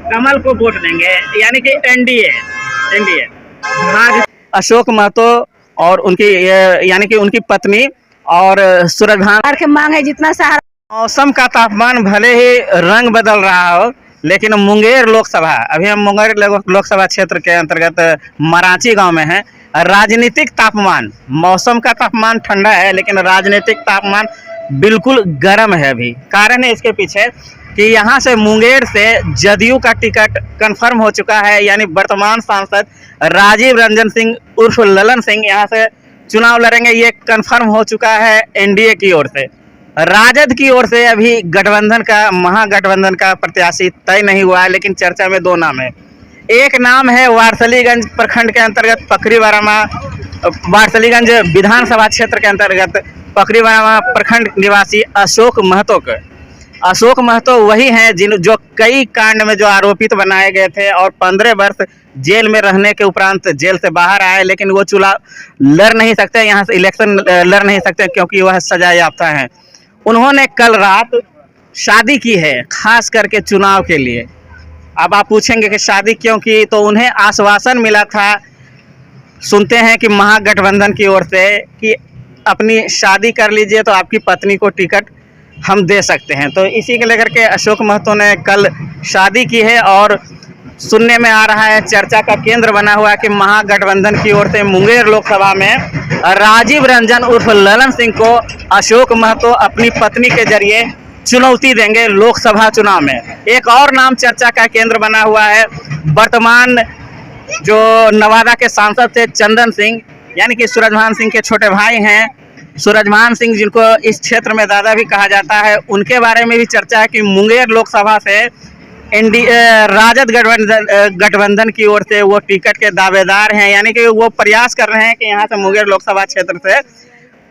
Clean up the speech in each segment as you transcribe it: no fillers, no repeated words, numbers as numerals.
कमल को वोट देंगे, यानी कि एनडीए एनडीए भाजपा। अशोक महतो और उनकी यानी कि उनकी पत्नी और सूरजभान के मांग है जितना सहारा। मौसम का तापमान भले ही रंग बदल रहा हो, लेकिन मुंगेर लोकसभा, अभी हम मुंगेर लोकसभा क्षेत्र के अंतर्गत मराची गांव में हैं। राजनीतिक तापमान, मौसम का तापमान ठंडा है, लेकिन राजनीतिक तापमान बिल्कुल गर्म है। अभी कारण है इसके पीछे कि यहाँ से मुंगेर से जदयू का टिकट कंफर्म हो चुका है, यानी वर्तमान सांसद राजीव रंजन सिंह उर्फ ललन सिंह यहाँ से चुनाव लड़ेंगे। ये कंफर्म हो चुका है एनडीए की ओर से। राजद की ओर से अभी गठबंधन का, महागठबंधन का प्रत्याशी तय नहीं हुआ है, लेकिन चर्चा में दो नाम है। एक नाम है वारसलीगंज प्रखंड के अंतर्गत पकरीबारामा, वारसलीगंज विधानसभा क्षेत्र के अंतर्गत पकरीबारामा प्रखंड निवासी अशोक महतो के। अशोक महतो वही हैं जो कई कांड में जो आरोपित बनाए गए थे और 15 वर्ष जेल में रहने के उपरांत जेल से बाहर आए, लेकिन वो चुनाव लड़ नहीं सकते, यहाँ से इलेक्शन लड़ नहीं सकते क्योंकि वह सजा याफ्ता हैं। उन्होंने कल रात शादी की है, खास करके चुनाव के लिए। अब आप पूछेंगे कि शादी क्यों की, तो उन्हें आश्वासन मिला था, सुनते हैं कि महागठबंधन की ओर से, कि अपनी शादी कर लीजिए तो आपकी पत्नी को टिकट हम दे सकते हैं। तो इसी को लेकर के अशोक महतो ने कल शादी की है और सुनने में आ रहा है, चर्चा का केंद्र बना हुआ है कि महागठबंधन की ओर से मुंगेर लोकसभा में राजीव रंजन उर्फ ललन सिंह को अशोक महतो अपनी पत्नी के जरिए चुनौती देंगे लोकसभा चुनाव में। एक और नाम चर्चा का केंद्र बना हुआ है, वर्तमान जो नवादा के सांसद थे चंदन सिंह, यानी कि सूरजभान सिंह के छोटे भाई हैं, सूरजभान सिंह जिनको इस क्षेत्र में दादा भी कहा जाता है, उनके बारे में भी चर्चा है कि मुंगेर लोकसभा से राजद गठबंधन की ओर से वो टिकट के दावेदार हैं, यानी कि वो प्रयास कर रहे हैं कि यहाँ से मुंगेर लोकसभा क्षेत्र से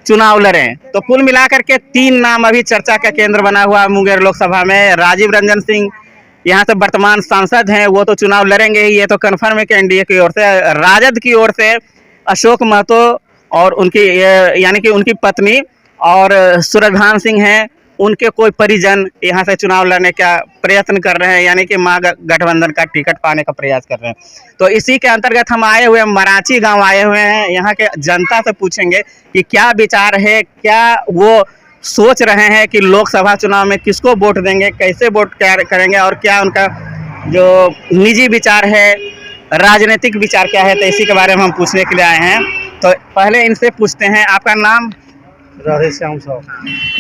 चुनाव लड़ें। तो कुल मिलाकर के 3 नाम अभी चर्चा का केंद्र बना हुआ है मुंगेर लोकसभा में। राजीव रंजन सिंह यहाँ से वर्तमान सांसद हैं, वो तो चुनाव लड़ेंगे ही, ये तो कन्फर्म है कि एनडीए की ओर से। राजद की ओर से अशोक महतो और उनकी यानी कि उनकी पत्नी और सूरजभान सिंह हैं, उनके कोई परिजन यहाँ से चुनाव लड़ने का प्रयत्न कर रहे हैं, यानी कि महागठबंधन का टिकट पाने का प्रयास कर रहे हैं। तो इसी के अंतर्गत हम आए हुए मराची गांव आए हुए हैं। यहाँ के जनता से पूछेंगे कि क्या विचार है, क्या वो सोच रहे हैं कि लोकसभा चुनाव में किसको वोट देंगे, कैसे वोट करेंगे और क्या उनका जो निजी विचार है, राजनीतिक विचार क्या है। तो इसी के बारे में हम पूछने के लिए आए हैं। तो पहले इनसे पूछते हैं, आपका नाम? राधे श्याम साहब।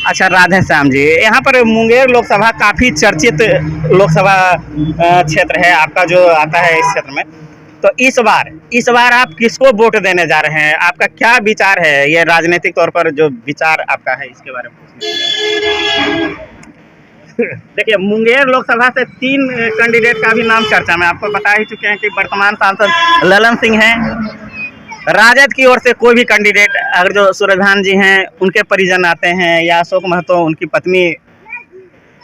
अच्छा, राधे श्याम जी। यहाँ पर मुंगेर लोकसभा काफ़ी चर्चित लोकसभा क्षेत्र है आपका जो आता है इस क्षेत्र में। तो इस बार आप किसको वोट देने जा रहे हैं, आपका क्या विचार है, ये राजनीतिक तौर पर जो विचार आपका है इसके बारे में? देखिए, मुंगेर लोकसभा से 3 कैंडिडेट का भी नाम चर्चा में, आपको बता ही चुके हैं कि वर्तमान सांसद ललन सिंह हैं। राजद की ओर से कोई भी कैंडिडेट, अगर जो सूरजभान जी हैं उनके परिजन आते हैं, या अशोक महतो उनकी पत्नी,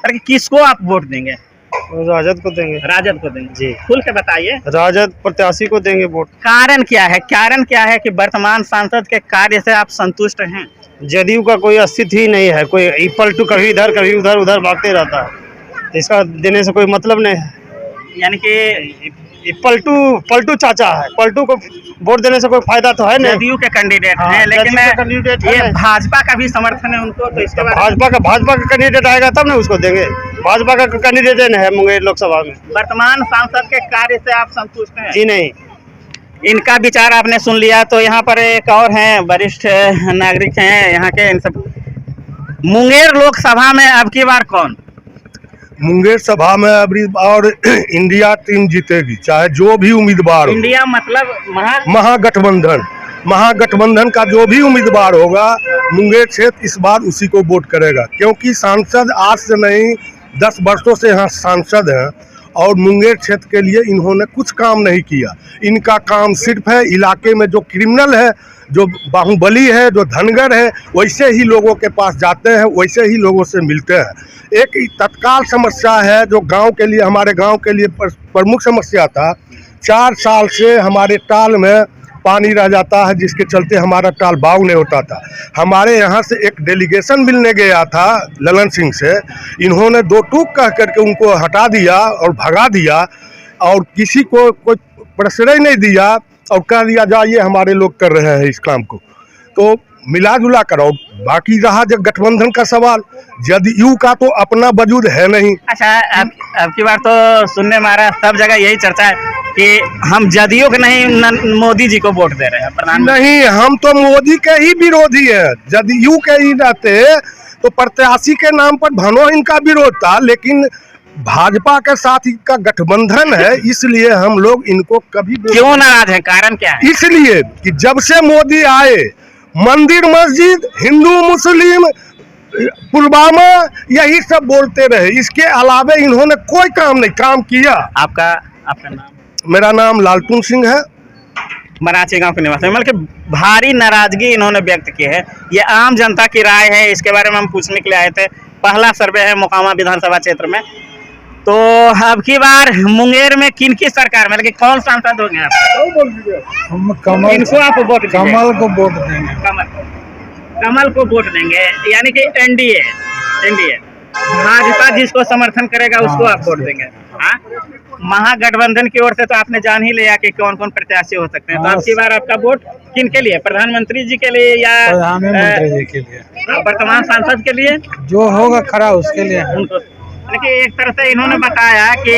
अरे किसको आप वोट देंगे? राजद को देंगे। राजद को देंगे जी, खुल के बताइए। राजद प्रत्याशी को देंगे वोट। कारण क्या है? कारण क्या है कि वर्तमान सांसद के कार्य से आप संतुष्ट हैं? जदयू का कोई अस्तित्व ही नहीं है, कोई पलटू कभी इधर कभी उधर उधर भागते रहता है, इसका देने से कोई मतलब नहीं है। यानी कि पलटू चाचा है, पलटू को वोट देने से कोई फायदा तो है नहीं। जदयू के कैंडिडेट हैं, लेकिन ये भाजपा का भी समर्थन है उनको, तो इसके बाद भाजपा का कैंडिडेट आएगा तब ना उसको देंगे। भाजपा का कैंडिडेट है मुंगेर लोकसभा में। वर्तमान सांसद के कार्य से आप संतुष्ट हैं? जी नहीं। इनका विचार आपने सुन लिया। तो यहाँ पर एक और हैं, वरिष्ठ नागरिक हैं यहाँ के, इन सब। मुंगेर लोकसभा में अब की बार कौन? मुंगेर सभा में अभी और इंडिया टीम जीतेगी, चाहे जो भी उम्मीदवार हो। इंडिया मतलब महागठबंधन का जो भी उम्मीदवार होगा, मुंगेर क्षेत्र इस बार उसी को वोट करेगा, क्योंकि सांसद आज से नहीं 10 वर्षों से यहाँ सांसद हैं और मुंगेर क्षेत्र के लिए इन्होंने कुछ काम नहीं किया। इनका काम सिर्फ है इलाके में जो क्रिमिनल है, जो बाहुबली है, जो धनगर है, वैसे ही लोगों के पास जाते हैं, वैसे ही लोगों से मिलते हैं। एक तत्काल समस्या है जो गांव के लिए, हमारे गांव के लिए प्रमुख समस्या था। 4 साल से हमारे टाल में पानी रह जाता है, जिसके चलते हमारा टाल बाग नहीं होता था। हमारे यहाँ से एक डेलीगेशन मिलने गया था ललन सिंह से, इन्होंने दो टूक कह करके उनको हटा दिया और भगा दिया, और किसी को कोई प्रश्रय नहीं दिया, और कह दिया जाइए हमारे लोग कर रहे हैं इस काम को। तो मिला जुला कर, और बाकी रहा जब गठबंधन का सवाल, जदयू का तो अपना वजूद है नहीं। अच्छा, अब की बार तो सुनने में आ रहा है, सब जगह यही चर्चा है कि हम जदयू के नहीं मोदी जी को वोट दे रहे हैं प्रधानमंत्री। नहीं, हम तो मोदी के ही विरोधी है। जदयू के ही रहते तो प्रत्याशी के नाम पर भनो इनका विरोध था, लेकिन भाजपा के साथ इनका गठबंधन है, इसलिए हम लोग इनको कभी क्यों नाराज है, कारण क्या है? इसलिए कि जब से मोदी आए, मंदिर मस्जिद, हिंदू मुस्लिम, पुलवामा, यही सब बोलते रहे, इसके अलावे इन्होंने कोई काम नहीं काम किया। आपका नाम? मेरा नाम लालटून सिंह है, मराची गांव के निवासी। मतलब कि भारी नाराजगी इन्होंने व्यक्त की है, ये आम जनता की राय है, इसके बारे में हम पूछने के लिए आए थे। पहला सर्वे है मोकामा विधानसभा क्षेत्र में, तो अब की बार मुंगेर में किनकी सरकार में, लेकिन कौन सांसद होंगे आप? हम कमल इनको आप वोट दीजिए। कमल को वोट देंगे। कमल को वोट देंगे, यानी कि एनडीए भाजपा जिसको समर्थन करेगा उसको आप वोट देंगे। हाँ, महागठबंधन की ओर से तो आपने जान ही लिया कि कौन कौन प्रत्याशी हो सकते हैं, तो अब की बार आपका वोट किन के लिए? प्रधानमंत्री जी के लिए या प्रधानमंत्री जी के लिए? वर्तमान सांसद के लिए? जो होगा खड़ा उसके लिए। उनको, लेकिन एक तरह से इन्होंने बताया कि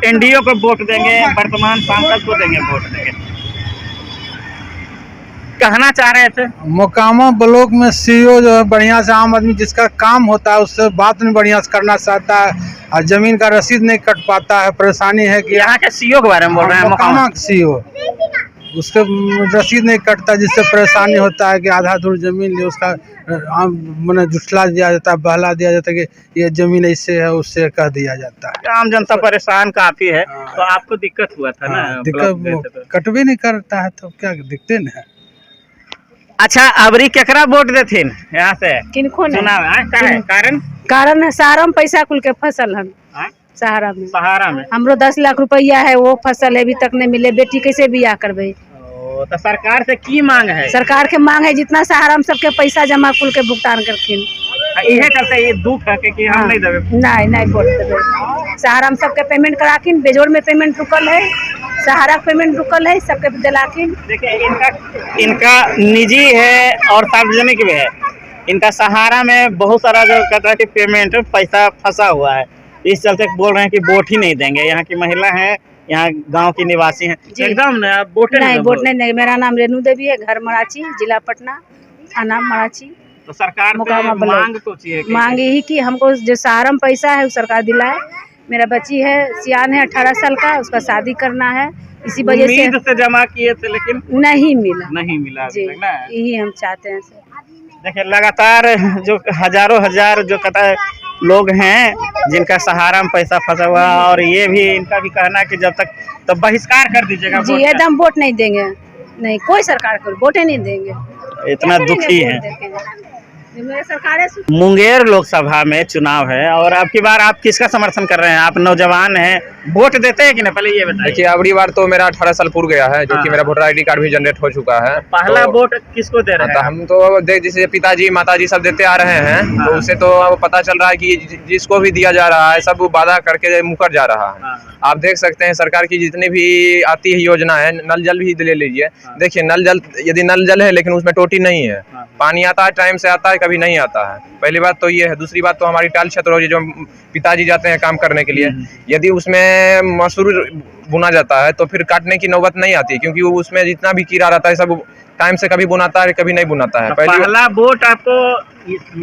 एनडीए को वोट देंगे, वर्तमान सांसद को देंगे, वोट देंगे। कहना चाह रहे थे मोकामा ब्लॉक में सीईओ जो है बढ़िया से आम आदमी जिसका काम होता है उससे बात नहीं बढ़िया से करना चाहता है, और जमीन का रसीद नहीं कट पाता है। परेशानी है कि यहाँ के सीईओ के बारे में बोल रहे हैं। मोकामा सीईओ उसके रसीद नहीं कटता, जिससे परेशानी होता है कि आधा दूर जमीन ले उसका मैंने जुटला दिया जाता है, बहला दिया जाता है कि ये जमीन ऐसे है उससे कह दिया जाता है। आम जनता परेशान काफी है, तो आपको दिक्कत हुआ था ना? दिक्कत कटवे नहीं करता है तो क्या दिखते न है। अच्छा, अबरी केकरा वोट देथिन यहाँ से किनको नहीं चुनाव है? कारण है सहारा में पैसा कुल के फसल हम सहारा में हमरो 10 लाख रुपया है, वो फसल अभी तक नहीं मिले, बेटी कैसे बियाह करबे? तो सरकार से की मांग है? सरकार के मांग है जितना सहारा में सबके पैसा जमा कुल के भुगतान करखिन। इहे चलते ये दुख है कि हम नहीं देवे। नहीं वोट देवे। सहारा में सबके पेमेंट कराखिन, बेजोड़ में पेमेंट रुकल है, सहारा पेमेंट रुकल है, सबके दिलाखिन। देखिए, इनका निजी है और सार्वजनिक भी है। इनका सहारा में बहुत सारा जो कहता है कि पेमेंट पैसा फंसा हुआ है, इस चलते बोल रहे हैं कि वोट ही नहीं देंगे। यहाँ की महिला है, यहाँ गांव की निवासी हैं, एकदम वोट नहीं। मेरा नाम रेणु देवी है, घर मराची, जिला पटना, थाना मराची। तो सरकार मांग तो चाहिए, मांग यही कि हमको जो सहारा में पैसा है वो सरकार दिलाए। मेरा बच्ची है, सियान है, 18 साल का, उसका शादी करना है, इसी वजह से जमा किए थे लेकिन नहीं मिला जी, यही हम चाहते हैं। देखिए, लगातार जो हजार जो कहता है लोग हैं जिनका सहारा में पैसा फंसा हुआ, और ये भी इनका भी कहना है कि जब तक तो बहिष्कार कर दीजिएगा जी, एकदम वोट नहीं देंगे, नहीं कोई सरकार को वोट ही नहीं देंगे। इतना दुखी है। मुंगेर लोकसभा में चुनाव है, और अब की बार आप किसका समर्थन कर रहे हैं? आप नौजवान हैं, वोट देते हैं कि नहीं, पहले ये बताइए। देखिए, अगली बार तो मेरा 18 साल पूरा गया है, जो कि मेरा वोटर आईडी कार्ड भी जनरेट हो चुका है। पहला वोट किसको दे रहे हैं? हम तो देख, जैसे पिताजी माताजी सब देते आ रहे हैं, तो उससे तो अब पता चल रहा है कि जिसको भी दिया जा रहा है सब वादा करके मुकर जा रहा है। आप देख सकते हैं सरकार की जितनी भी आती है योजना है, नल जल भी ले लीजिए। देखिए, यदि नल जल है लेकिन उसमें टोटी नहीं है, पानी आता है टाइम से आता है, कभी नहीं आता है। पहली बात तो ये है। दूसरी बात तो हमारी टाल क्षेत्र हो, जो पिताजी जाते हैं काम करने के लिए, यदि उसमें मसूर बुना जाता है तो फिर काटने की नौबत नहीं आती, क्योंकि उसमें जितना भी कीड़ा रहता है सब टाइम से कभी बुनाता है कभी नहीं बुनाता है। पहला वोट आपको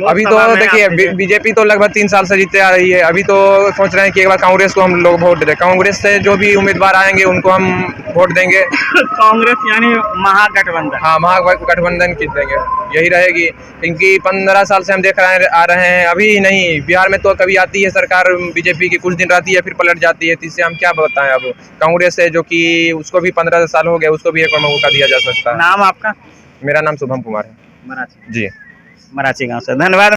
अभी तो देखिए, बीजेपी तो लगभग 3 साल से जीतते आ रही है। अभी तो सोच रहे हैं कि एक बार कांग्रेस को हम लोग वोट दें। कांग्रेस से जो भी उम्मीदवार आएंगे उनको हम वोट देंगे। कांग्रेस यानी महागठबंधन? हाँ, महागठबंधन की देंगे, यही रहेगी। क्योंकि 15 साल से हम देख आ रहे हैं, अभी नहीं, बिहार में तो कभी आती है सरकार बीजेपी की, कुछ दिन रहती है फिर पलट जाती है। इससे हम क्या बताएं। अब कांग्रेस है जो कि उसको भी 15 साल हो गए, उसको भी एक और मौका दिया जा सकता है। नाम आपका? मेरा नाम शुभम कुमार है, मराची जी, मराची गांव से। धन्यवाद।